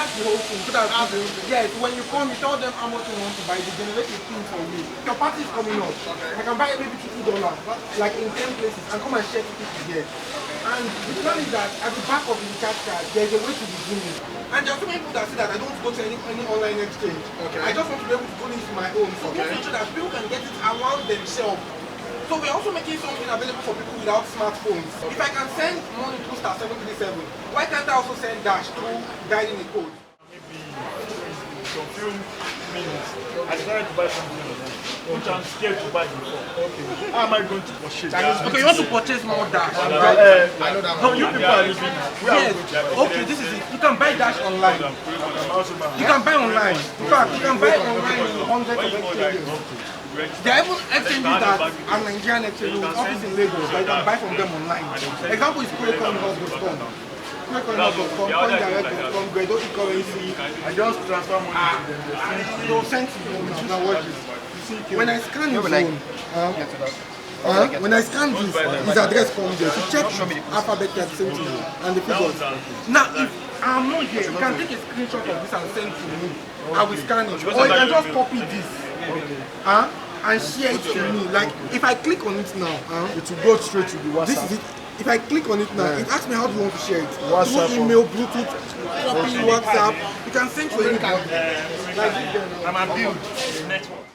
that's the whole thing. So that's yes, when you come, you tell them how much you want to buy, they generate a thing for you. Your party is coming up. I can buy maybe $50, like in 10 places, and come and share it here. And the plan is that at the back of the recharge card, there's a way to redeem it. And there are so many people that say that I don't want to go to any online exchange. Okay. I just want to be able to go into my own. So we make sure that people can get it around themselves. So we're also making something available for people without smartphones. If I can send money through *737, why can't I also send Dash through guiding a code? Maybe some few minutes, I decided to buy something which I'm scared to buy before. Okay. How am I going to purchase that? Okay, you want to purchase more Dash? I know that. No, you people are living. Yes. Okay, this is it. You can buy Dash online. You can buy online. In fact, you can buy online in hundreds of exchanges. There are even exchanges that are Nigerian exchanges with office in Lagos, but you can buy from them online. Example is ProCoinHub.com. ProCoinHub.com, CoinDirect.com, Gredo eCurrency. I just transfer money to them. They'll send to them now. Now watch this. When I scan his phone, when I scan this, his address comes there. So check alphabet at the same thing and the figures. Now, if I'm not here, you can take a screenshot of this and send to me. I will scan it. Or you can just copy this. And share it to me. Like, if I click on it now, it will go straight to the WhatsApp. This is it. If I click on it now, it asks me how do you want to share it. WhatsApp, through email, Bluetooth, copy, WhatsApp. You can send to anybody. I'm a build network.